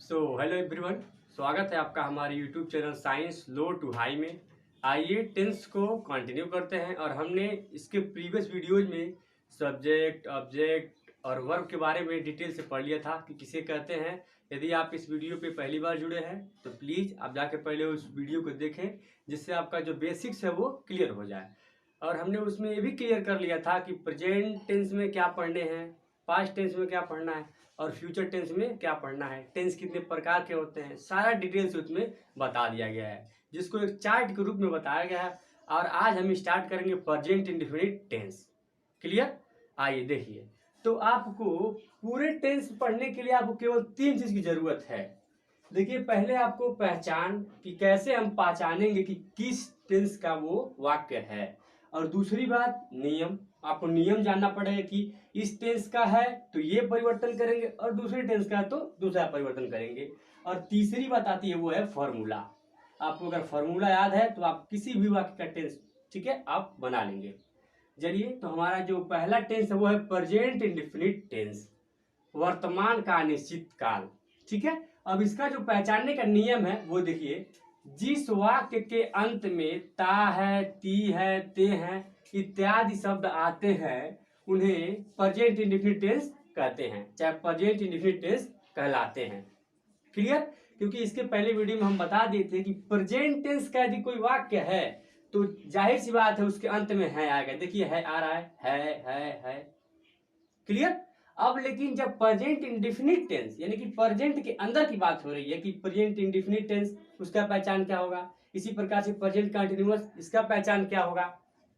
Hello everyone, स्वागत है आपका हमारे YouTube channel science low to high में। आइए टेंस को कंटिन्यू करते हैं। और हमने इसके प्रीवियस वीडियोज में सब्जेक्ट, ऑब्जेक्ट और वर्ब के बारे में डिटेल से पढ़ लिया था कि किसे कहते हैं। यदि आप इस वीडियो पे पहली बार जुड़े हैं तो प्लीज़ आप जाके पहले उस वीडियो को देखें, जिससे आपका जो बेसिक्स है वो क्लियर हो जाए। और हमने उसमें ये भी क्लियर कर लिया था कि प्रेजेंट टेंस में क्या पढ़ने हैं, पास्ट टेंस में क्या पढ़ना है और फ्यूचर टेंस में क्या पढ़ना है, टेंस कितने प्रकार के होते हैं, सारा डिटेल्स उसमें बता दिया गया है, जिसको एक चार्ट के रूप में बताया गया है। और आज हम स्टार्ट करेंगे प्रेजेंट इंडेफिनिट टेंस। क्लियर? आइए देखिए। तो आपको पूरे टेंस पढ़ने के लिए आपको केवल 3 चीज़ की ज़रूरत है। देखिए, पहले आपको पहचान कि कैसे हम पहचानेंगे कि किस टेंस का वो वाक्य है। और दूसरी बात नियम, आपको नियम जानना पड़ेगा कि इस टेंस का है तो ये परिवर्तन करेंगे और दूसरे टेंस का है तो दूसरा परिवर्तन करेंगे। और तीसरी बात आती है वो है फॉर्मूला। आपको अगर फॉर्मूला याद है तो आप किसी भी वाक्य का टेंस, ठीक है, आप बना लेंगे। चलिए, तो हमारा जो पहला टेंस है वो है प्रेजेंट इंडेफिनिट टेंस, वर्तमान का अनिश्चित काल। ठीक है, अब इसका जो पहचानने का नियम है वो देखिए, जिस वाक्य के अंत में ता है, ती है, ते हैं इत्यादि शब्द आते हैं उन्हें प्रेजेंट इंडेफिनिट टेंस कहते हैं, चाहे प्रेजेंट इंडेफिनिट टेंस कहलाते हैं। क्लियर? क्योंकि इसके पहले वीडियो में हम बता दिए थे कि प्रेजेंट टेंस का यदि कोई वाक्य है तो जाहिर सी बात है उसके अंत में है आएगा। देखिए, है आ रहा है। क्लियर? अब लेकिन जब प्रेजेंट इंडेफिनिट टेंस यानी कि प्रेजेंट के अंदर की बात हो रही है कि प्रेजेंट इंडेफिनिट टेंस, उसका पहचान क्या होगा। इसी प्रकार से प्रेजेंट कंटीन्यूअस, इसका पहचान क्या होगा।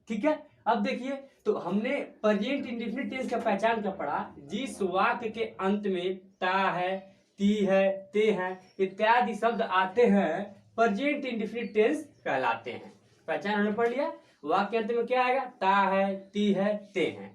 ठीक है, अब देखिए, तो हमने प्रेजेंट इंडेफिनिट टेंस का पहचान क्या पढ़ा, जिस वाक्य के अंत में ता है, ती है, ते हैं इत्यादि शब्द आते हैं प्रेजेंट इंडेफिनिट टेंस कहलाते हैं। पहचान हमने पढ़ लिया। वाक्य अंत में क्या आएगा, ता है, ती है, ते हैं।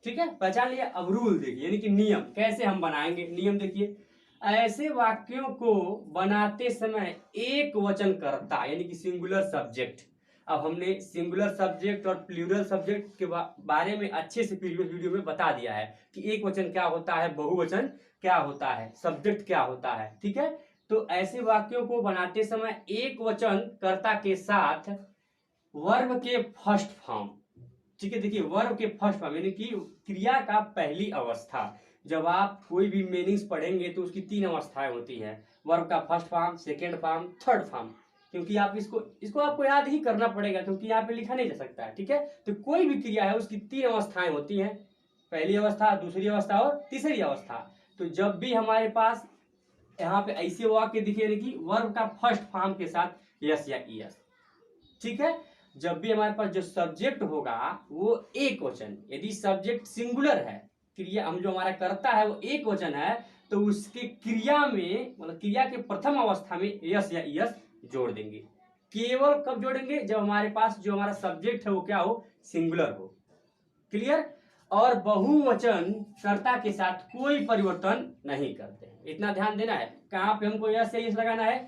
ठीक है, पहचान लिया। अब रूल देखिए, यानी कि नियम कैसे हम बनाएंगे। नियम देखिए, ऐसे वाक्यों को बनाते समय एक वचन कर्ता यानी कि सिंगुलर सब्जेक्ट। अब हमने सिंगुलर सब्जेक्ट और प्लूरल सब्जेक्ट के बारे में अच्छे से प्रीवियस वीडियो में बता दिया है कि एक वचन क्या होता है, बहुवचन क्या होता है, सब्जेक्ट क्या होता है। ठीक है, तो ऐसे वाक्यों को बनाते समय एक वचन कर्ता के साथ वर्ब के फर्स्ट फॉर्म। ठीक है, देखिए, वर्ब के फर्स्ट फॉर्म यानी कि क्रिया का पहली अवस्था। जब आप कोई भी मीनिंग्स पढ़ेंगे तो उसकी 3 अवस्थाएं होती है, वर्ब का first form, second form, third form. क्योंकि आप इसको आपको याद ही करना पड़ेगा, क्योंकि यहाँ पे लिखा नहीं जा सकता है। ठीक है, तो कोई भी क्रिया है उसकी 3 अवस्थाएं होती हैं, पहली अवस्था, दूसरी अवस्था और तीसरी अवस्था। तो जब भी हमारे पास यहाँ पे ऐसे वाक्य दिखे यानी कि वर्ब का फर्स्ट फॉर्म के साथ यस या ईएस। ठीक है, जब भी हमारे पास जो सब्जेक्ट होगा वो एक वचन, यदि सब्जेक्ट सिंगुलर है, क्रिया हम जो हमारा करता है वो एक वचन है, तो उसके क्रिया में मतलब क्रिया के प्रथम अवस्था में यस या यस जोड़ देंगे। केवल कब जोड़ेंगे, जब हमारे पास जो हमारा सब्जेक्ट है वो क्या हो, सिंगुलर हो। क्लियर? और बहुवचन कर्ता के साथ कोई परिवर्तन नहीं करते हैं, इतना ध्यान देना है। कहां पे हमको यस या यस लगाना है,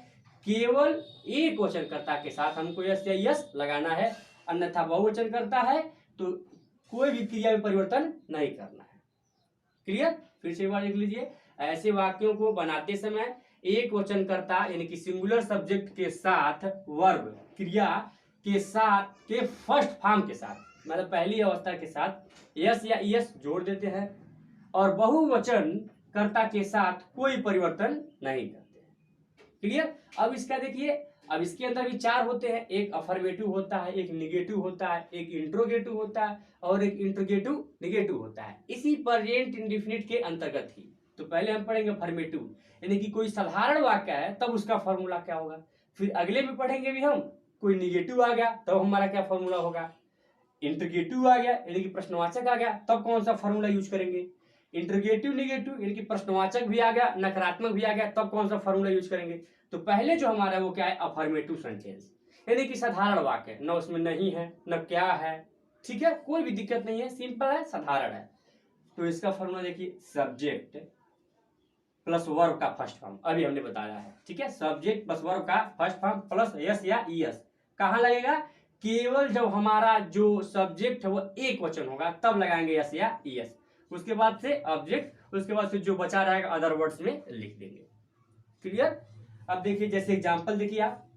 केवल एक वचन कर्ता के साथ हमको यस या यस लगाना है, अन्यथा बहुवचन करता है तो कोई भी क्रिया में परिवर्तन नहीं करना है। क्लियर? फिर से एक बार देख लीजिए, ऐसे वाक्यों को बनाते समय एक वचन कर्ता यानी कि सिंगुलर सब्जेक्ट के साथ वर्ब क्रिया के साथ के फर्स्ट फॉर्म के साथ मतलब पहली अवस्था के साथ यस या यस जोड़ देते हैं, और बहुवचन कर्ता के साथ कोई परिवर्तन नहीं करते हैं। क्लियर? अब इसका देखिए, अब इसके अंदर भी 4 होते हैं, एक अफर्मेटिव होता है, एक निगेटिव होता है, एक इंट्रोगेटिव होता है और एक इंट्रोगेटिव निगेटिव होता है, इसी प्रेजेंट इंडेफिनिट के अंतर्गत ही। तो पहले हम पढ़ेंगे अफर्मेटिव, यानी कि कोई साधारण वाक्य है तब उसका फॉर्मूला क्या होगा। फिर अगले में पढ़ेंगे भी हम, कोई निगेटिव आ गया तब हमारा क्या फॉर्मूला होगा। इंट्रोगेटिव आ गया यानी कि प्रश्नवाचक आ गया तब कौन सा फॉर्मूला यूज करेंगे। इंट्रोगेटिव निगेटिव यानी कि प्रश्नवाचक भी आ गया, नकारात्मक भी आ गया, तब कौन सा फॉर्मूला यूज करेंगे। तो पहले जो हमारा वो क्या है, अफर्मेटिव सेंटेंस यानी कि साधारण वाक्य, न उसमें नहीं है न क्या है। ठीक है, कोई भी दिक्कत नहीं है, सिंपल है, साधारण है। तो इसका फॉर्मूला देखिए, सब्जेक्ट प्लस वर्ब का फर्स्ट फॉर्म, अभी हमने बताया है। ठीक है, सब्जेक्ट प्लस वर्ब का फर्स्ट फॉर्म प्लस यस या ईएस। कहाँ लगेगा, केवल जब हमारा जो सब्जेक्ट है वो एक वचन होगा तब लगाएंगे यस या ईएस। उसके बाद से ऑब्जेक्ट, उसके बाद से जो बचा रहेगा अदर वर्ड्स में लिख देंगे। क्लियर। अब देखिए जैसे एग्जांपल देखिए आप,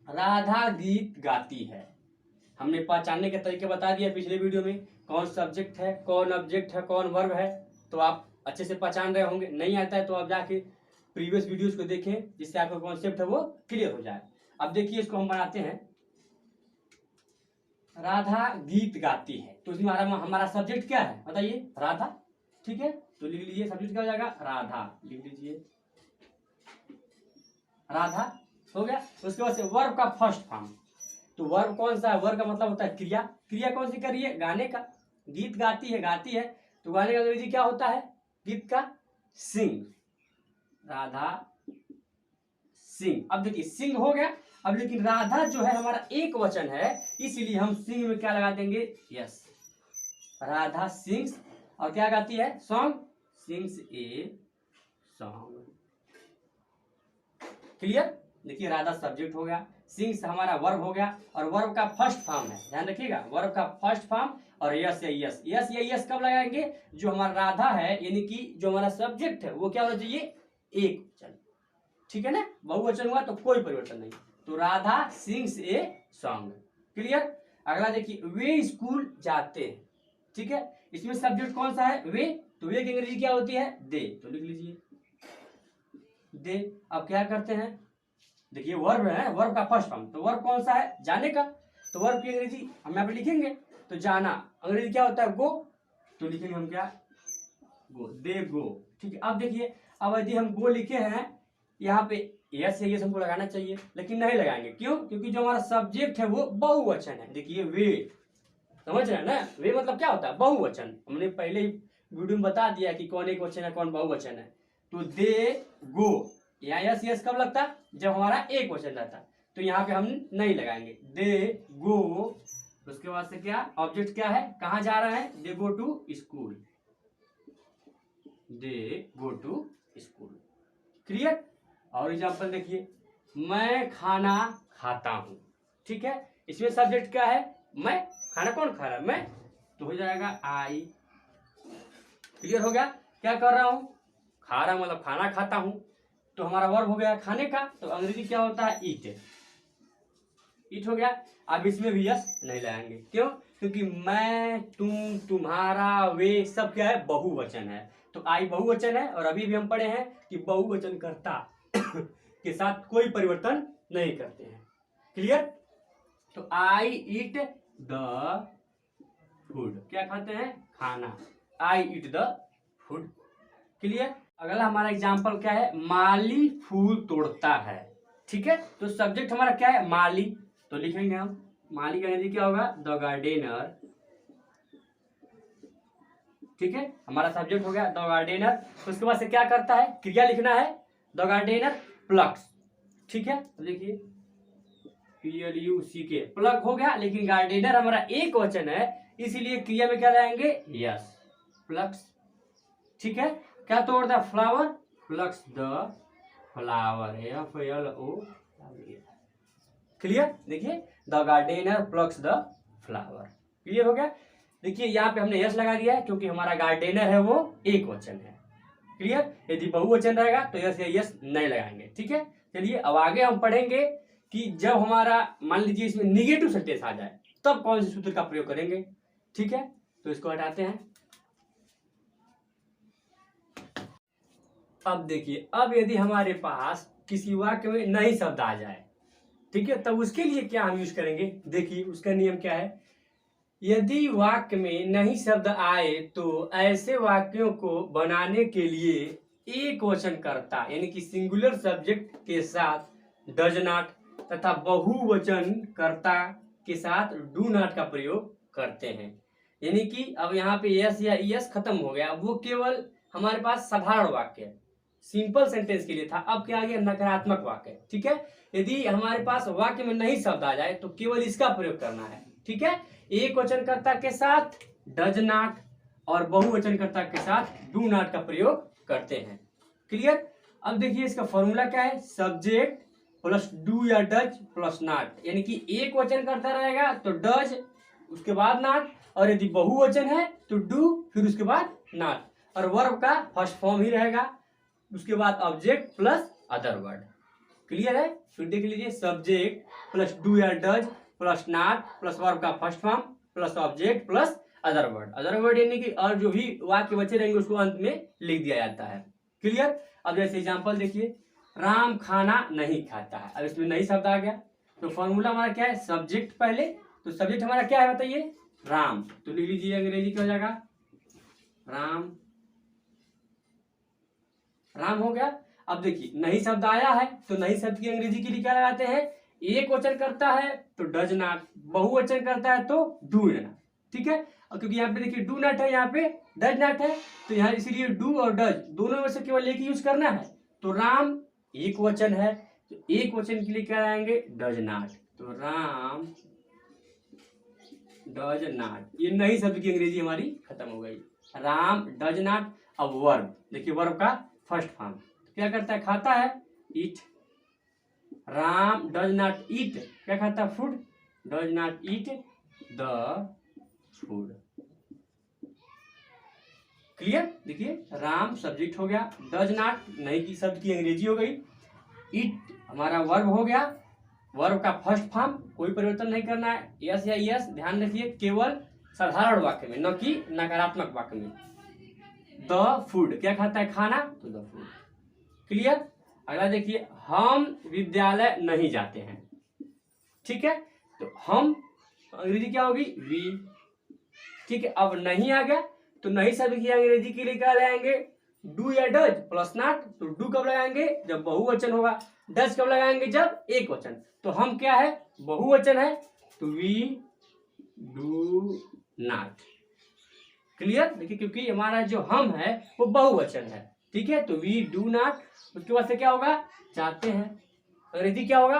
राधा गीत गाती है, हमने पहचानने के तरीके बता दिया पिछले वीडियो में, कौन सब्जेक्ट है, कौन ऑब्जेक्ट है, कौन वर्ब है, तो आप अच्छे से पहचान रहे होंगे। नहीं आता है तो आप जाके प्रीवियस वीडियोस को देखें, जिससे आपका कॉन्सेप्ट है वो क्लियर हो जाए। अब देखिए इसको हम बनाते हैं, राधा गीत गाती है, तो इसमें हमारा सब्जेक्ट क्या है बताइए, राधा। ठीक है, तो लिख लीजिए सब्जेक्ट क्या हो जाएगा, राधा, लिख लीजिए राधा, हो गया। उसके बाद से वर्ब का फर्स्ट फॉर्म, तो वर्ब कौन सा है, वर्ब का मतलब होता है क्रिया, क्रिया कौन सी कर रही है, गाने का, गीत गाती है, गाती है, तो गाने का अंग्रेजी क्या होता है, गीत का सिंग, राधा सिंग। अब देखिए सिंग हो गया, अब लेकिन राधा जो है हमारा एक वचन है, इसलिए हम सिंग में क्या लगा देंगे, यस, राधा सिंग्स, और क्या गाती है, song, sings a song. Clear. देखिए राधा सब्जेक्ट हो गया, सिंग्स हमारा वर्ब हो गया, और वर्ब का फर्स्ट फॉर्म है, ध्यान रखिएगा, वर्ब का फर्स्ट फॉर्म, और यस या यस, यस या यस कब लगाएंगे, जो हमारा राधा है, यानी कि जो हमारा सब्जेक्ट है वो क्या होना चाहिए, एक वचन, ठीक है ना, बहुवचन हुआ तो कोई परिवर्तन नहीं, तो Radha sings a song. Clear. अगला देखिए, वे स्कूल जाते हैं, ठीक है, इसमें सब्जेक्ट कौन सा है, वे, तो वे की अंग्रेजी क्या होती है, दे, तो लिख लीजिए दे। अब क्या करते हैं, देखिए वर्ब है, वर्ब का फर्स्ट फॉर्म, तो वर्ब कौन सा है, जाने का, तो वर्ब की अंग्रेजी हम यहाँ पे लिखेंगे, तो जाना अंग्रेजी क्या होता है, गो, तो लिखेंगे हम क्या, गो, दे गो। ठीक है, अब देखिए, अब यदि हम गो लिखे हैं, यहाँ पे यस है, यस हमको लगाना चाहिए, लेकिन नहीं लगाएंगे, क्यों, क्योंकि जो हमारा सब्जेक्ट है वो बहुवचन है। देखिए वे, समझ रहे हैं ना, वे मतलब क्या होता है, बहुवचन, हमने पहले ही वीडियो में बता दिया कि कौन एक वचन है कौन बहुवचन है। तो दे गो, यहाँ यस यस कब लगता है, जब हमारा एक वचन रहता है, तो यहाँ पे हम नहीं लगाएंगे, दे गो। उसके बाद से क्या, ऑब्जेक्ट क्या है, कहाँ जा रहे हैं, they go to school, they go to school. Clear. और एग्जाम्पल देखिए, मैं खाना खाता हूं, ठीक है, इसमें सब्जेक्ट क्या है, मैं, खाना कौन खा रहा है, मैं, तो हो जाएगा आई। क्लियर हो गया, क्या कर रहा हूं, खा रहा हूं, मतलब खाना खाता हूं, तो हमारा वर्ब हो गया खाने का, तो अंग्रेजी क्या होता है, ईट, ईट हो गया। अब इसमें भी यस नहीं लगाएंगे, क्यों, क्योंकि मैं, तुम, तुम्हारा, वे सब क्या है, बहुवचन है, तो आई बहुवचन है, और अभी भी हम पढ़े हैं कि बहुवचन कर्ता के साथ कोई परिवर्तन नहीं करते हैं। क्लियर। तो आई ईट द फूड, क्या खाते हैं, खाना, आई ईट द फूड। क्लियर। अगला हमारा एग्जाम्पल क्या है, माली फूल तोड़ता है, ठीक है, तो सब्जेक्ट हमारा क्या है, माली, तो लिखेंगे हम, माली का अंग्रेजी क्या होगा, द गार्डनर, ठीक है, हमारा सब्जेक्ट हो गया द गार्डनर। उसके बाद से क्या करता है, क्रिया लिखना है, द गार्डनर प्लक्स, ठीक है, तो देखिए PLUCK, प्लग हो गया, लेकिन गार्डनर हमारा एक वचन है, इसीलिए क्रिया में क्या लाएंगे, यस, प्लक्स। ठीक है, क्या तोड़ता है, flower, plucks the flower, FLO। Clear. देखिए the gardener plucks the flower, clear हो गया। देखिए यहाँ पे हमने यस लगा दिया है, क्योंकि हमारा गार्डनर है वो एक वचन है। क्लियर। यदि बहुवचन रहेगा तो यस या यस नहीं लगाएंगे। ठीक है, चलिए अब आगे हम पढ़ेंगे कि जब हमारा मान लीजिए इसमें निगेटिव सेंटेंस आ जाए तब कौन से सूत्र का प्रयोग करेंगे। ठीक है, तो इसको हटाते हैं। अब देखिए, अब यदि हमारे पास किसी वाक्य में नई शब्द आ जाए, ठीक है, तब उसके लिए क्या हम यूज करेंगे। देखिए उसका नियम क्या है, यदि वाक्य में नहीं शब्द आए तो ऐसे वाक्यों को बनाने के लिए एक वचन कर्ता यानी कि सिंगुलर सब्जेक्ट के साथ डज नॉट तथा बहुवचन कर्ता के साथ डू नॉट का प्रयोग करते हैं। यानी कि अब यहाँ पे यस या यस खत्म हो गया, वो केवल हमारे पास साधारण वाक्य है, सिंपल सेंटेंस के लिए था। अब क्या आ गया, नकारात्मक वाक्य। ठीक है, यदि हमारे पास वाक्य में नहीं शब्द आ जाए तो केवल इसका प्रयोग करना है। ठीक है, एक वचनकर्ता के साथ डज नॉट और बहुवचनकर्ता के साथ डू नॉट का प्रयोग करते हैं। क्लियर। अब देखिए इसका फॉर्मूला क्या है, सब्जेक्ट प्लस डू या डज प्लस नॉट, यानी कि एक वचन करता रहेगा तो डज उसके बाद नॉट, और यदि बहुवचन है तो डू फिर उसके बाद नॉट, और वर्ब का फर्स्ट फॉर्म ही रहेगा, उसके बाद object plus other word. Clear है? फिर देख लीजिए, सब्जेक्ट प्लस डू या does plus not plus verb का first form plus object plus other word. Other word यानी कि और जो भी वाक्य बचे रहेंगे उसको अंत में लिख दिया जाता है। क्लियर? अब जैसे एग्जांपल देखिए, राम खाना नहीं खाता है। अब इसमें नहीं शब्द आ गया तो फॉर्मूला हमारा क्या है, सब्जेक्ट पहले, तो सब्जेक्ट हमारा क्या है बताइए, राम। तो लिख लीजिए अंग्रेजी क्या हो जाएगा, राम। राम हो गया। अब देखिए नहीं शब्द आया है तो नहीं शब्द की अंग्रेजी के लिए क्या लगाते हैं, एक वचन करता है तो डज नॉट, बहुवचन करता है तो डू नॉट। ठीक है? और क्योंकि यहाँ पे देखिए डू नॉट है, यहाँ पे डज नॉट है, तो यहाँ इसीलिए डू और डज दोनों में से केवल एक ही यूज करना है। तो राम एक वचन है तो एक वचन के लिए क्या लगाएंगे, डज नॉट। तो राम डज नॉट, ये नई शब्द की अंग्रेजी हमारी खत्म हो गई। Ram does not. अब वर्ब देखिए, वर्ब का फर्स्ट फॉर्म क्या करता है, खाता है, ईट। राम डज नॉट ईट, क्या खाता है, food. Does not eat the food. Clear? देखिए राम सब्जेक्ट हो गया, डज नॉट नहीं की शब्द की अंग्रेजी हो गई, ईट हमारा वर्ब हो गया, वर्ब का फर्स्ट फॉर्म कोई परिवर्तन नहीं करना है, यस या यस। ध्यान रखिए केवल साधारण वाक्य में, न कि नकारात्मक वाक्य में। द फूड क्या खाता है, खाना, तो द फूड। क्लियर? अगला देखिए, हम विद्यालय नहीं जाते हैं। ठीक है? तो हम अंग्रेजी क्या होगी, वी। ठीक है? अब नहीं आ गया तो नहीं शब्द की अंग्रेजी के लिए क्या लगाएंगे, डू या डज प्लस नॉट। तो डू कब लगाएंगे, जब बहुवचन होगा। डज कब लगाएंगे, जब एक वचन। तो हम क्या है, बहुवचन है, तो वी डू नॉट। क्लियर? देखिए क्योंकि हमारा जो हम है वो बहुवचन है। ठीक है? तो वी डू नॉट, उसके बाद से क्या होगा, जाते हैं। अंग्रेजी क्या होगा,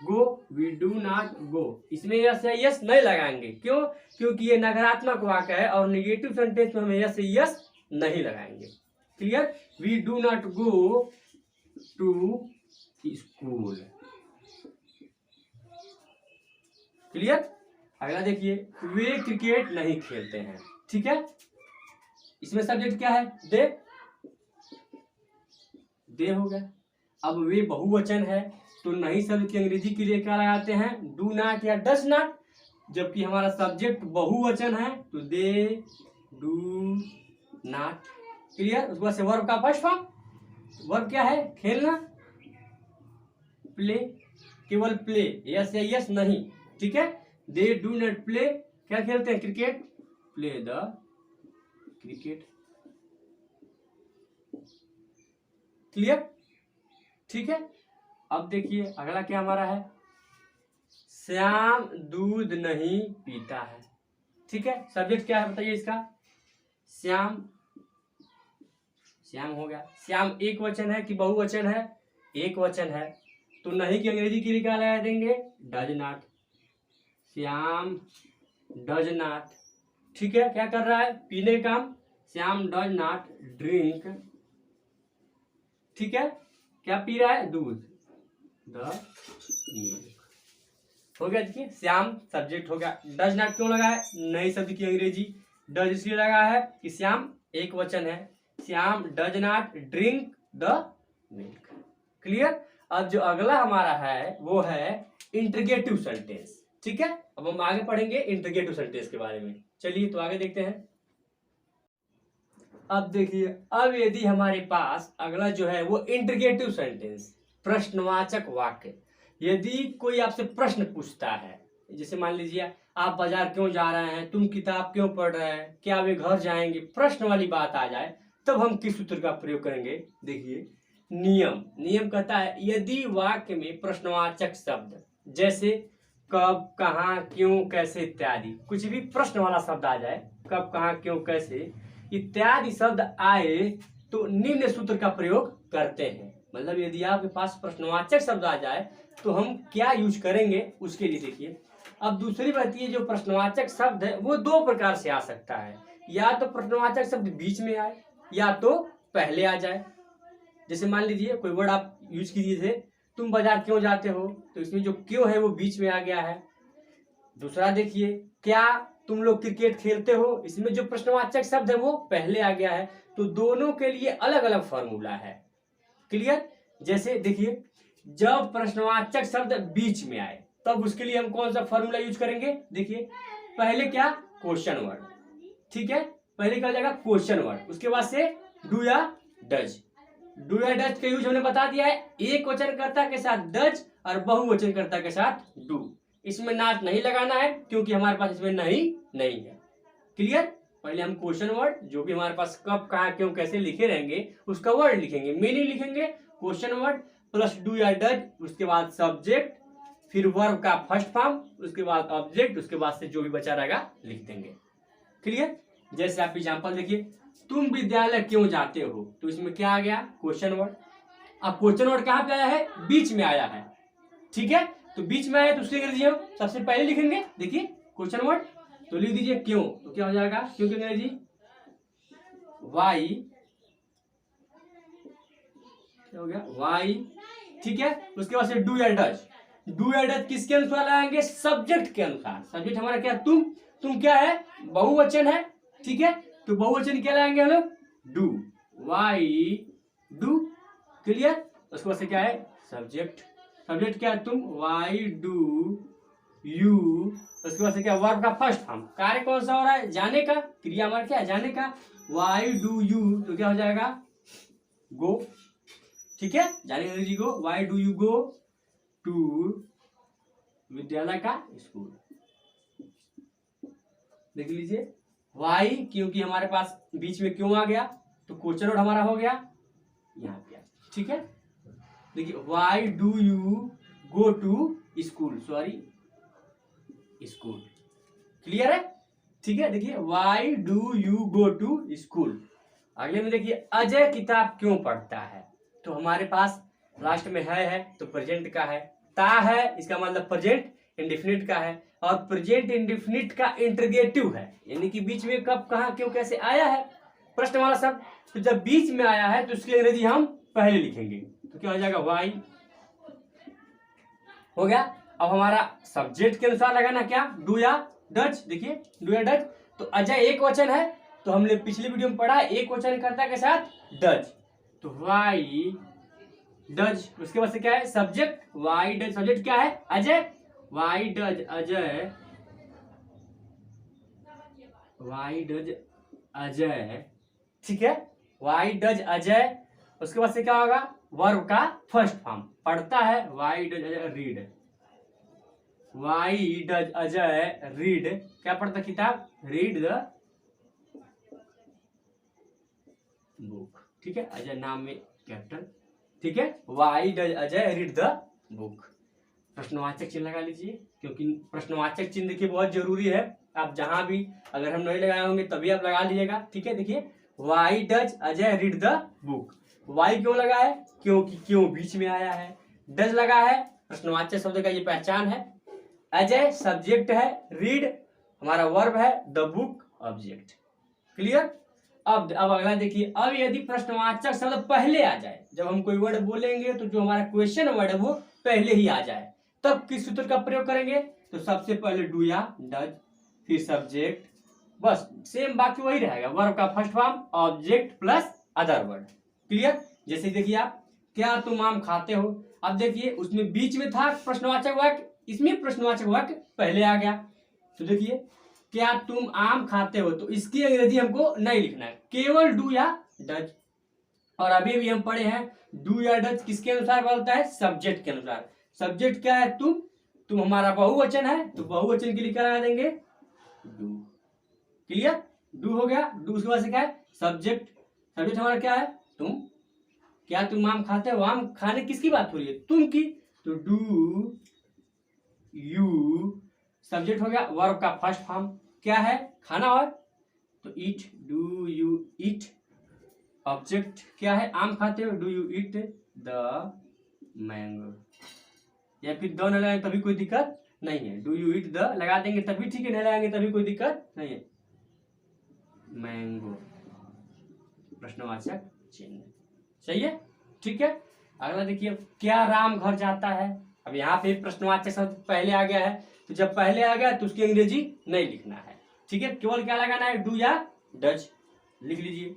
go. We do not go. इसमें यस या यस नहीं लगाएंगे, क्यों, क्योंकि ये नकारात्मक वाक्य है और निगेटिव सेंटेंस में हमें यस या यस नहीं लगाएंगे। Clear? We do not go to school. Clear? अगला देखिए, वे क्रिकेट नहीं खेलते हैं। ठीक है? इसमें सब्जेक्ट क्या है, दे। दे हो गया। अब वे बहुवचन है तो नहीं शब्द की अंग्रेजी के लिए क्या लगाते हैं, डू नॉट या डज नॉट। जबकि हमारा सब्जेक्ट बहुवचन है तो दे डू नॉट। क्लियर? उसके बाद से वर्ब का फर्स्ट फॉर्म, वर्ब क्या है, खेलना, प्ले। केवल प्ले, यस या यस नहीं। ठीक है? दे डू नॉट प्ले, क्या खेलते हैं, cricket, play the cricket. Clear? ठीक है? अब देखिए अगला क्या हमारा है, श्याम दूध नहीं पीता है। ठीक है? सब्जेक्ट क्या है बताइए इसका, श्याम। श्याम हो गया। श्याम एक वचन है कि बहुवचन है, एक वचन है, तो नहीं की अंग्रेजी के लिए क्या लगा देंगे, does not. Shyam does not. ठीक है? क्या कर रहा है, पीने का काम। Shyam does not drink. ठीक है? क्या पी रहा है, दूध, द मिल्क। हो गया। देखिए श्याम सब्जेक्ट हो गया। डज नॉट क्यों लगा है, नई शब्द की अंग्रेजी, डज इसलिए लगा है कि श्याम एक वचन है। Shyam does not drink the milk. Clear? अब जो अगला हमारा है वो है इंटरगेटिव सेंटेंस। ठीक है? अब हम आगे पढ़ेंगे इंटरगेटिव सेंटेंस के बारे में। चलिए तो आगे देखते हैं। अब देखिए, अब यदि हमारे पास अगला जो है वो इंटरगेटिव सेंटेंस, प्रश्नवाचक वाक्य। यदि कोई आपसे प्रश्न पूछता है, जैसे मान लीजिए आप बाजार क्यों जा रहे हैं, तुम किताब क्यों पढ़ रहे हैं, क्या वे घर जाएंगे, प्रश्न वाली बात आ जाए, तब हम किस सूत्र का प्रयोग करेंगे। देखिए नियम, नियम कहता है यदि वाक्य में प्रश्नवाचक शब्द जैसे कब, कहाँ, क्यों, कैसे इत्यादि, कुछ भी प्रश्न वाला शब्द आ जाए, कब, कहाँ, क्यों, कैसे इत्यादि शब्द आए तो निम्न सूत्र का प्रयोग करते हैं। मतलब यदि आपके पास प्रश्नवाचक शब्द आ जाए तो हम क्या यूज करेंगे उसके लिए देखिए। अब दूसरी बात ये, जो प्रश्नवाचक शब्द है वो दो प्रकार से आ सकता है, या तो प्रश्नवाचक शब्द बीच में आए या तो पहले आ जाए। जैसे मान लीजिए कोई वर्ड आप यूज कीजिए थे, तुम बाजार क्यों जाते हो, तो इसमें जो क्यों है वो बीच में आ गया है। दूसरा देखिए, क्या तुम लोग क्रिकेट खेलते हो, इसमें जो प्रश्नवाचक शब्द है वो पहले आ गया है। तो दोनों के लिए अलग अलग फॉर्मूला है। क्लियर? जैसे देखिए, जब प्रश्नवाचक शब्द बीच में आए तब उसके लिए हम कौन सा फॉर्मूला यूज करेंगे। देखिए, पहले क्या, क्वेश्चन वर्ड, ठीक है, पहले क्या हो जाएगा क्वेश्चन वर्ड, उसके बाद से डू या डज। डू या डज का यूज हमने बता दिया है, एक वचनकर्ता के साथ डज और बहुवचनकर्ता के साथ डू। इसमें नाट नहीं लगाना है क्योंकि हमारे पास इसमें नहीं है। क्लियर। पहले हम क्वेश्चन वर्ड, जो भी हमारे पास कब कहाँ क्यों कैसे लिखे रहेंगे उसका वर्ड लिखेंगे, मीनिंग लिखेंगे, क्वेश्चन वर्ड प्लस डू या डज, उसके बाद सब्जेक्ट, फिर वर्ब का फर्स्ट फॉर्म, उसके बाद ऑब्जेक्ट, उसके बाद से जो भी बचा रहेगा लिख देंगे। क्लियर। जैसे आप एग्जांपल देखिए, तुम विद्यालय क्यों जाते हो, तो इसमें क्या आ गया, क्वेश्चन वर्ड। अब क्वेश्चन वर्ड कहाँ पे आया है, बीच में आया है, ठीक है, तो बीच में आया तो उसके अंग्रेजी हम सबसे पहले लिखेंगे। देखिए क्वेश्चन वर्ड, तो लिख दीजिए क्यों, तो क्या हो जाएगा, क्यों की अंग्रेजी वाई, क्या हो गया वाई, ठीक है। उसके बाद से डू या डज, डू या डज किसके अनुसार लाएंगे, सब्जेक्ट के अनुसार। सब्जेक्ट हमारा क्या, तुम क्या है, बहुवचन है, ठीक है, तो बहुवचन क्या लाएंगे हम लोग, डू, वाई डू। क्लियर। उसके बाद से क्या है, सब्जेक्ट, सब्जेक्ट क्या है, तुम, वाई डू यू। उसके बाद से क्या, वर्ब का फर्स्ट फॉर्म, कार्य कौन सा हो रहा है, जाने का, क्रिया हमारा क्या है, जाने का, वाई डू यू, तो क्या हो जाएगा, गो, ठीक है, जाने अंग्रेजी go, why do you go to विद्यालय का स्कूल। देख लीजिए, वाई क्योंकि हमारे पास बीच में क्यों आ गया, तो क्वेश्चन वर्ड हमारा हो गया यहाँ पे, ठीक है। देखिए, why do you go to school, sorry school. Clear है, ठीक है। देखिए, why do you go to school. अगले में देखिए, अजय किताब क्यों पढ़ता है, तो हमारे पास लास्ट में है तो प्रेजेंट का है, ता है इसका मतलब प्रेजेंट इंडेफिनिट का है, और प्रेजेंट इंडेफिनिट का इंटरगेटिव है, यानी कि बीच में कब कहाँ क्यों कैसे आया है प्रश्न वाला शब्द। तो जब बीच में आया है तो उसकी अंग्रेजी हम पहले लिखेंगे, तो क्या हो जाएगा, वाई, हो गया। अब हमारा सब्जेक्ट के अनुसार लगाना क्या, डू या डज। देखिए, डू या डज, तो अजय एक वचन है, तो हमने पिछली वीडियो में पढ़ा एक वचन कर्ता के साथ डज, तो वाई डज। उसके बाद से क्या है, सब्जेक्ट, वाई डज, सब्जेक्ट क्या है, Ajay, Y does Ajay, Y does Ajay, ठीक है, वाई डज अजय। उसके बाद से क्या होगा, वर्ब का फर्स्ट फॉर्म, पढ़ता है, Y does Ajay read, Y does Ajay read, क्या पढ़ता किताब, रीड द बुक, ठीक है, अजय नाम में कैपिटल, ठीक है, Y does Ajay read the book. प्रश्नवाचक चिन्ह लगा लीजिए, क्योंकि प्रश्नवाचक चिन्ह देखिए बहुत जरूरी है, आप जहां भी अगर हम नहीं लगाए होंगे तभी आप लगा लीजिएगा, ठीक है। देखिए, why does Ajay read the book, why क्यों लगा है, क्योंकि क्यों बीच में आया है, डज लगा है प्रश्नवाचक शब्द का ये पहचान है, अजय सब्जेक्ट है, रीड हमारा वर्ब है, द बुक ऑब्जेक्ट। क्लियर। अब अगला देखिए, अब यदि प्रश्नवाचक शब्द पहले आ जाए, जब हम कोई वर्ड बोलेंगे तो जो हमारा क्वेश्चन वर्ड है वो पहले ही आ जाए, तब किस सूत्र का प्रयोग करेंगे, तो सबसे पहले डू या डज, फिर सब्जेक्ट, बस सेम बाकी वही रहेगा, वर्ब का first form, object plus other word. Clear. जैसे देखिए, आप क्या तुम आम खाते हो, अब देखिए उसमें बीच में था प्रश्नवाचक वाक्य, इसमें प्रश्नवाचक वाक्य पहले आ गया, तो देखिए क्या तुम आम खाते हो, तो इसकी अंग्रेजी हमको नहीं लिखना है, केवल डू या डज। और अभी भी हम पढ़े हैं डू या डज किसके अनुसार बोलता है, सब्जेक्ट के अनुसार। सब्जेक्ट क्या है, तुम हमारा बहुवचन है, तो बहुवचन के लिए क्या लगा देंगे, डू। क्लियर। डू हो गया, डू उसके बाद से क्या है, सब्जेक्ट, सब्जेक्ट हमारा क्या है, तुम, क्या तुम आम खाते हो, आम खाने किसकी बात हो रही है, तुम की, तो डू यू, सब्जेक्ट हो गया, वर्ब का फर्स्ट फॉर्म क्या है, खाना, और तो ईट, डू यू ईट, ऑब्जेक्ट क्या है, आम खाते हो, do you eat the mango, या फिर दो न लगाएंगे तभी कोई दिक्कत नहीं है, डू यू ईट द लगा देंगे तभी ठीक है, नहीं लगाएंगे तभी कोई दिक्कत नहीं है, मैंगो प्रश्नवाचक चिन्ह, सही है, ठीक है। अगला देखिए, क्या राम घर जाता है, अब यहाँ पे प्रश्नवाचक शब्द पहले आ गया है, तो जब पहले आ गया तो उसकी अंग्रेजी नहीं लिखना है, ठीक है, केवल क्या लगाना है, डू या डज लिख लीजिए।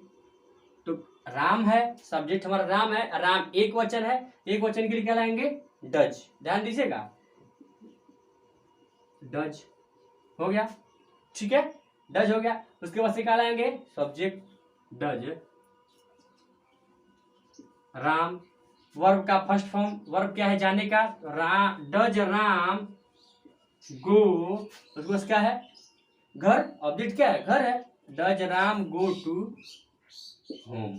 तो राम है, सब्जेक्ट हमारा राम है, राम एक वचन है, एक वचन के लिए क्या लाएंगे डज, ध्यान दीजिएगा डज हो गया, ठीक है डज हो गया। उसके बाद से क्या लाएंगे सब्जेक्ट डज, राम, वर्ब का फर्स्ट फॉर्म, वर्ब क्या है जाने का, डज राम गो, उसके बाद क्या है घर, ऑब्जेक्ट क्या है घर है, does Ram go to home,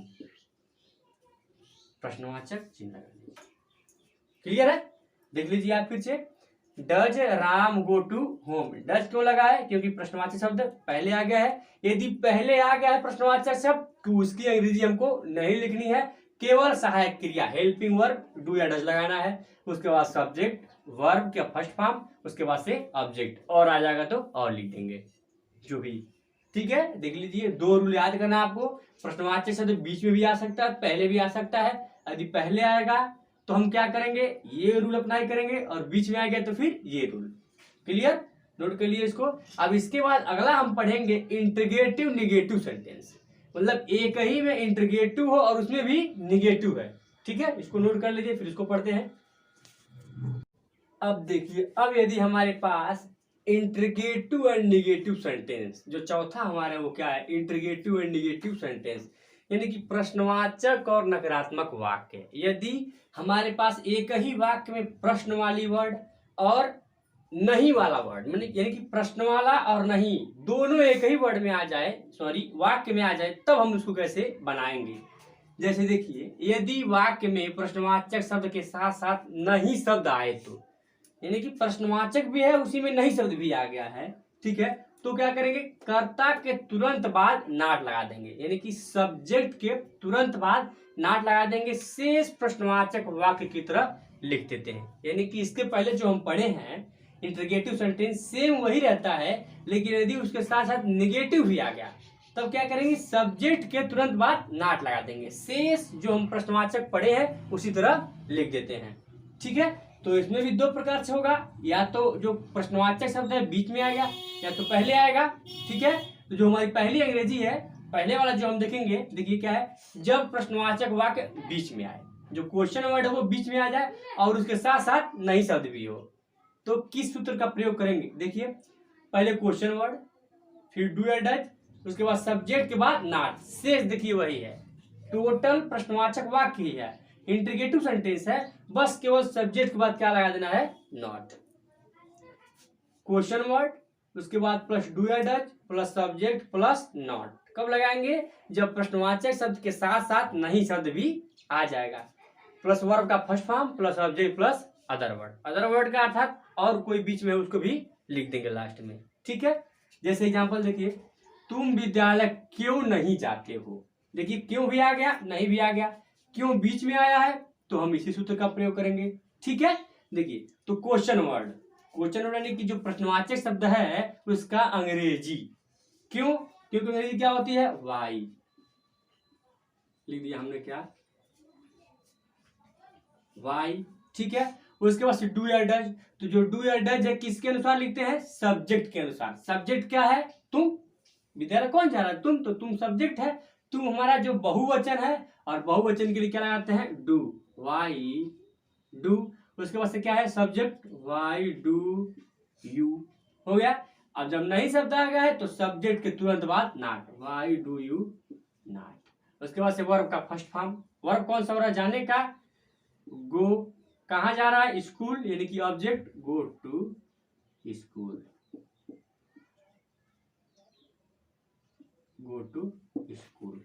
प्रश्नवाचक चिन्ह लगा लीजिए, क्लियर है। देख लीजिए आप फिर से, does Ram go to home, does क्यों लगा है क्योंकि प्रश्नवाचक शब्द पहले आ गया है, यदि पहले आ गया है प्रश्नवाचक शब्द तो उसकी अंग्रेजी हमको नहीं लिखनी है, केवल सहायक क्रिया हेल्पिंग वर्ब डू या डज लगाना है, उसके बाद सब्जेक्ट वर्ब का फर्स्ट फॉर्म, उसके बाद से ऑब्जेक्ट, और आ जाएगा तो और लिख देंगे जो भी, ठीक है। देख लीजिए दो रूल याद करना आपको, प्रश्नवाचक शब्द बीच में भी आ सकता है, पहले भी आ सकता है, यदि पहले आएगा तो हम क्या करेंगे ये रूल अप्लाई करेंगे, और बीच में आ गया तो फिर ये रूल, क्लियर, नोट कर लिए इसको। अब इसके बाद अगला हम पढ़ेंगे इंटीग्रेटिव निगेटिव सेंटेंस, मतलब एक ही में इंटीग्रेटिव हो और उसमें भी निगेटिव है, ठीक है, इसको नोट कर लीजिए फिर इसको पढ़ते हैं। अब देखिए, अब यदि हमारे पास इंटीग्रेटिव एंड निगेटिव सेंटेंस, जो चौथा हमारा वो क्या है इंटीग्रेटिव एंड निगेटिव सेंटेंस, यानी कि प्रश्नवाचक और नकारात्मक वाक्य, यदि हमारे पास एक ही वाक्य में प्रश्न वाली वर्ड और नहीं वाला वर्ड, यानी कि प्रश्न वाला और नहीं दोनों एक ही वर्ड में आ जाए, सॉरी वाक्य में आ जाए, तब हम उसको कैसे बनाएंगे। जैसे देखिए, यदि वाक्य में प्रश्नवाचक शब्द के साथ साथ नहीं शब्द आए तो, यानी कि प्रश्नवाचक भी है उसी में नहीं शब्द भी आ गया है, ठीक है, तो क्या करेंगे कर्ता के तुरंत बाद नाट लगा देंगे, यानी कि सब्जेक्ट के तुरंत बाद नाट लगा देंगे, शेष प्रश्नवाचक वाक्य की तरह लिख देते हैं। यानी कि इसके पहले जो हम पढ़े हैं इंटीग्रेटिव सेंटेंस सेम वही रहता है, लेकिन यदि उसके साथ साथ निगेटिव भी आ गया तब क्या करेंगे सब्जेक्ट के तुरंत बाद नाट लगा देंगे, शेष जो हम प्रश्नवाचक पढ़े हैं उसी तरह लिख देते हैं, ठीक है। तो इसमें भी दो प्रकार से होगा, या तो जो प्रश्नवाचक शब्द है बीच में आएगा या तो पहले आएगा, ठीक है। तो जो हमारी पहली अंग्रेजी है, पहले वाला जो हम देखेंगे, देखिए क्या है, जब प्रश्नवाचक वाक्य बीच में आए, जो क्वेश्चन वर्ड है वो बीच में आ जाए और उसके साथ साथ नई शब्द भी हो, तो किस सूत्र का प्रयोग करेंगे। देखिए पहले क्वेश्चन वर्ड, फिर डू या डज, उसके बाद सब्जेक्ट के बाद नॉट, शेष देखिए वही है, टोटल प्रश्नवाचक वाक्य ही है, इंटीग्रेटिव सेंटेंस है, बस केवल सब्जेक्ट के बाद क्या लगा देना है नॉट, क्वेश्चन वर्ड, उसके बाद प्लस डू या does plus subject plus not, कब लगाएंगे जब प्रश्नवाचक शब्द के साथ साथ नहीं शब्द भी आ जाएगा, प्लस वर्ब का first form plus subject plus other word, other word का अर्थात और कोई बीच में उसको भी लिख देंगे लास्ट में, ठीक है। जैसे एग्जांपल देखिए, तुम विद्यालय क्यों नहीं जाते हो, देखिए क्यों भी आ गया नहीं भी आ गया, क्यों बीच में आया है तो हम इसी सूत्र का प्रयोग करेंगे, ठीक है। देखिए तो क्वेश्चन वर्ड, क्वेश्चन वर्ड यानी कि जो प्रश्नवाचक शब्द है उसका अंग्रेजी, क्यों, क्योंकि अंग्रेजी क्या होती है वाई, लिख दिया हमने क्या वाई, ठीक है। उसके बाद डू या डज, तो जो डू या डज है किसके अनुसार लिखते हैं सब्जेक्ट के अनुसार, सब्जेक्ट क्या है तुम, विद्यालय कौन जा रहा है तुम, तो तुम सब्जेक्ट है, तुम हमारा जो बहुवचन है और बहुवचन के लिए क्या लगाते हैं डू, वाई डू, उसके बाद से क्या है सब्जेक्ट वाई डू यू, हो गया। अब जब नहीं शब्द आ गया है तो सब्जेक्ट के तुरंत बाद not, Y do you not, उसके बाद से वर्ब का फर्स्ट फॉर्म, वर्ब कौन सा हो रहा है जाने का, गो, कहाँ जा रहा है स्कूल, यानी कि object go to school, go to school,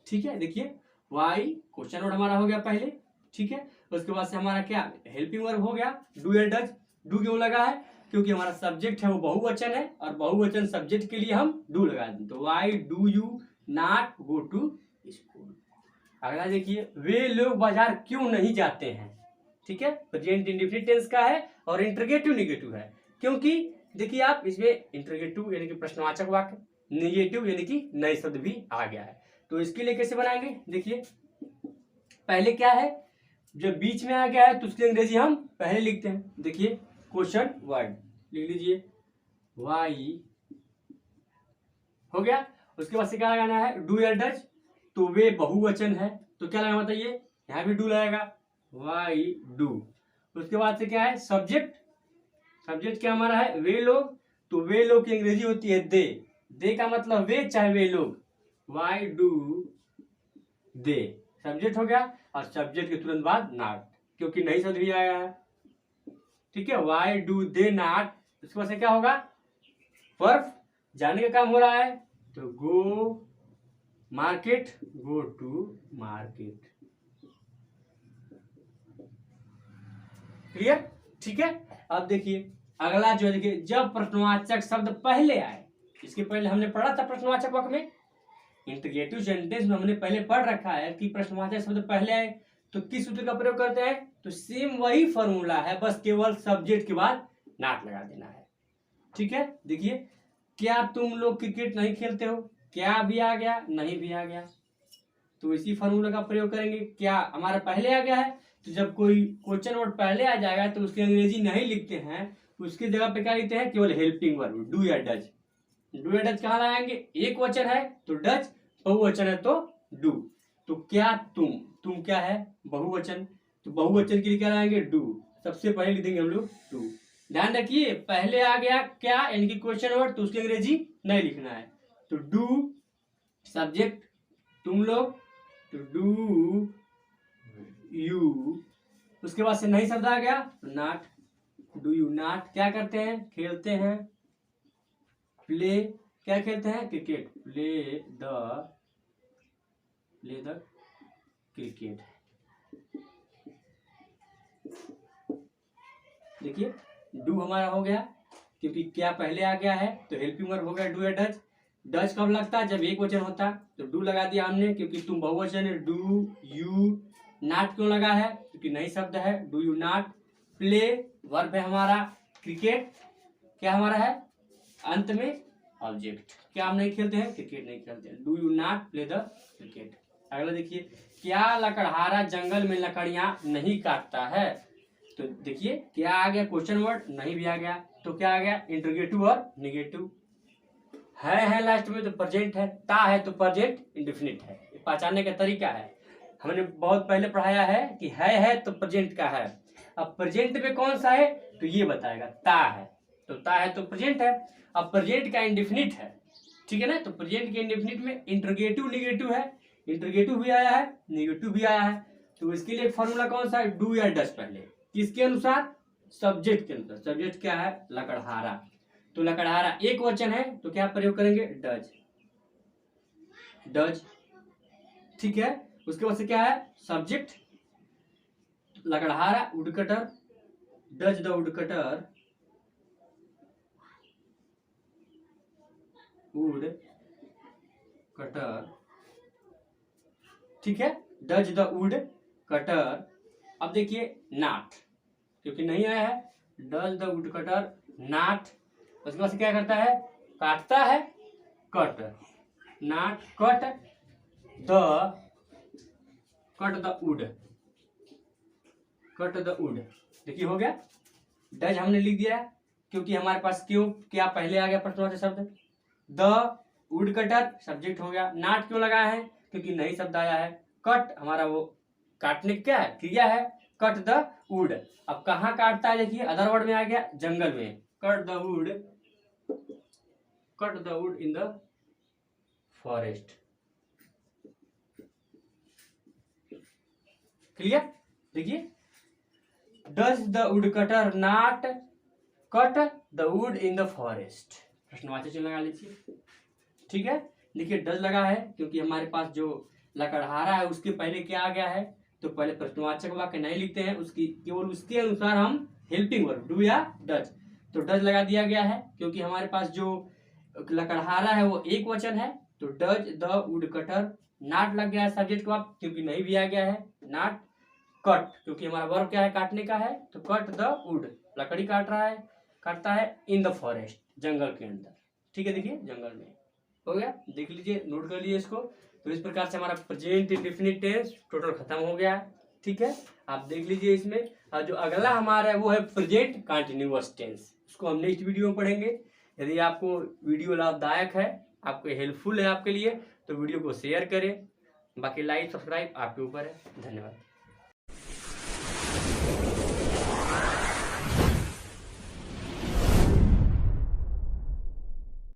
ठीक है। देखिए वाई क्वेश्चन वर्ड हमारा हो गया पहले, ठीक है। उसके बाद से हमारा क्या हेल्पिंग वर्ब हो गया डू या डज, डू क्यों लगा है क्योंकि हमारा सब्जेक्ट है वो बहुवचन है और बहुवचन सब्जेक्ट के लिए हम डू लगा दें, तो why do you not go to school. अगला देखिए, वे लोग बाजार क्यों नहीं जाते हैं, ठीक है, प्रेजेंट इंडेफिनिट टेंस का है और इंटरोगेटिव निगेटिव है, क्योंकि देखिए आप इसमें इंटरोगेटिव यानी कि प्रश्नवाचक वाक्य, निगेटिव यानी कि नए शब्द भी आ गया है, तो इसके लिए कैसे बनाएंगे, देखिए पहले क्या है जब बीच में आ गया है तो उसकी अंग्रेजी हम पहले लिखते हैं, देखिए क्वेश्चन वर्ड लिख लीजिए वाई, हो गया। उसके बाद से क्या लगाना है डू या डज, तो वे बहुवचन है, तो क्या लगा बताइए, यहाँ भी डू लगेगा, वाई डू। उसके बाद से क्या है, सब्जेक्ट, सब्जेक्ट क्या हमारा है, वे लोग, तो वे लोग की अंग्रेजी होती है दे, दे का मतलब वे चाहे वे लोग, वाई डू दे, सब्जेक्ट हो गया। और सब्जेक्ट के तुरंत बाद नॉट, क्योंकि नहीं शब्द भी आया है, ठीक है, वाई डू दे नॉट। उसके बाद से क्या होगा, वर्ब, जाने का काम हो रहा है, तो go market, go to market, clear, ठीक है। अब देखिए अगला जो है, देखिए जब प्रश्नवाचक शब्द पहले आए, इसके पहले हमने पढ़ा था प्रश्नवाचक वाक्य में, इंटीग्रेटिव सेंटेंस में हमने पहले पढ़ रखा है कि प्रश्नवाचक शब्द पहले आए तो किस सूत्र का प्रयोग करते हैं, तो सेम वही फॉर्मूला है, बस केवल सब्जेक्ट के बाद नॉट लगा देना है, ठीक है। देखिए, क्या तुम लोग क्रिकेट नहीं खेलते हो, क्या भी आ गया, नहीं भी आ गया, तो इसी फॉर्मूला का प्रयोग करेंगे। क्या हमारा पहले आ गया है, तो जब कोई क्वेश्चन वर्ड पहले आ जाएगा तो उसकी अंग्रेजी नहीं लिखते हैं, उसकी जगह पे क्या लिखते हैं, केवल हेल्पिंग वर्ब, डू या डज। डू या डज कहाँ लाएंगे, एक वचन है तो डज, बहुवचन है तो डू। तो क्या तुम क्या है, बहुवचन, तो बहुवचन के लिए क्या लाएंगे, डू, सबसे पहले लिख देंगे हम लोग डू। ध्यान रखिए पहले आ गया क्या, यानी कि क्वेश्चन वर्ड, तो उसकी अंग्रेजी नहीं लिखना है, तो डू सब्जेक्ट तुम लोग, तो डू यू। उसके बाद से नहीं शब्द आ गया तो नॉट, डू यू नॉट क्या करते हैं, खेलते हैं, प्ले क्या खेलते हैं, क्रिकेट, प्ले द क्रिकेट। देखिए डू हमारा हो गया, क्योंकि क्या पहले आ गया है, तो हेल्पिंग वर्ब हो गया डू या डज। डज कब लगता है, जब एक वचन होता, तो डू लगा दिया हमने, क्योंकि तुम बहुवचन है, डू यू। नॉट क्यों लगा है, क्योंकि नई शब्द है, do you not. Play verb है हमारा, क्रिकेट क्या हमारा है, अंत में ऑब्जेक्ट, क्या हम नहीं खेलते हैं, क्रिकेट नहीं खेलते हैं, do you not play the cricket. अगला देखिए, क्या लकड़हारा जंगल में लकड़ियां नहीं काटता है, तो देखिए क्या आ गया, क्वेश्चन वर्ड, नहीं भी आ गया, तो क्या आ गया, इंटरोगेटिव और निगेटिव। है लास्ट में तो प्रेजेंट है, ता है तो प्रेजेंट इंडेफिनिट है, पहचानने का तरीका है, हमने बहुत पहले पढ़ाया है कि है तो प्रेजेंट का है। अब प्रेजेंट में कौन सा है, तो ये बताएगा, ता है, तो ता है तो प्रेजेंट है। अब प्रेजेंट का इंडेफिनिट है, ठीक है ना, तो प्रेजेंट के इंडेफिनिट में इंटरोगेटिव निगेटिव है, इंटरोगेटिव भी आया है, निगेटिव भी आया है, तो इसके लिए फॉर्मूला कौन सा है, डू या डज पहले, किसके अनुसार, सब्जेक्ट के अनुसार। सब्जेक्ट क्या है, लकड़हारा, तो लकड़हारा एक वचन है, तो क्या प्रयोग करेंगे, डज, ठीक है। उसके बाद से क्या है, सब्जेक्ट लकड़हारा, woodcutter, does the woodcutter wood cutter, ठीक है, डज द वुड कटर। अब देखिए नॉट, क्योंकि नहीं आया है, does the wood cutter not. उसके बाद से क्या करता है, काटता है, cut, not cut the would, cut the would. देखिए हो गया, डज हमने लिख दिया है, क्योंकि हमारे पास क्यों, क्या पहले आ गया प्रश्नवाचक शब्द, द वुड कटर सब्जेक्ट हो गया। नॉट क्यों लगा है, क्योंकि नई शब्द आया है। कट हमारा वो काटने क्या है, क्रिया है, कट द वुड। अब कहाँ काटता है, देखिए अदर वर्ड में आ गया, जंगल में, cut the wood in the forest, clear. देखिए does the wood cutter not cut the wood in the forest, प्रश्नवाचक चिन्ह लगा लीजिए, ठीक है। देखिए डज लगा है, क्योंकि हमारे पास जो लकड़हारा है उसके पहले क्या आ गया है, तो पहले प्रश्नवाचक वाक्य नहीं लिखते हैं, उसकी केवल उसके अनुसार हम हेल्पिंग वर्ब डू या डज, तो डज लगा दिया गया है, क्योंकि हमारे पास जो लकड़हारा है वो एक वचन है, तो does the wood cutter. Not लग गया है सब्जेक्ट का, क्योंकि नहीं भी आ गया है, नॉट कट, क्योंकि हमारा वर्ब क्या है, काटने का है, तो कट द वुड, लकड़ी काट रहा है, काटता है, इन द फॉरेस्ट जंगल के अंदर, ठीक है। देखिए जंगल में हो गया, देख लीजिए, नोट कर लीजिए इसको। तो इस प्रकार से हमारा प्रेजेंट इंडेफिनिट टेंस टोटल खत्म हो गया है, ठीक है, आप देख लीजिए इसमें। और जो अगला हमारा है वो है प्रेजेंट कंटिन्यूअस टेंस, उसको हम नेक्स्ट वीडियो में पढ़ेंगे। यदि आपको वीडियो लाभदायक है, आपको हेल्पफुल है आपके लिए, तो वीडियो को शेयर करें, बाकी लाइक सब्सक्राइब आपके ऊपर है। धन्यवाद।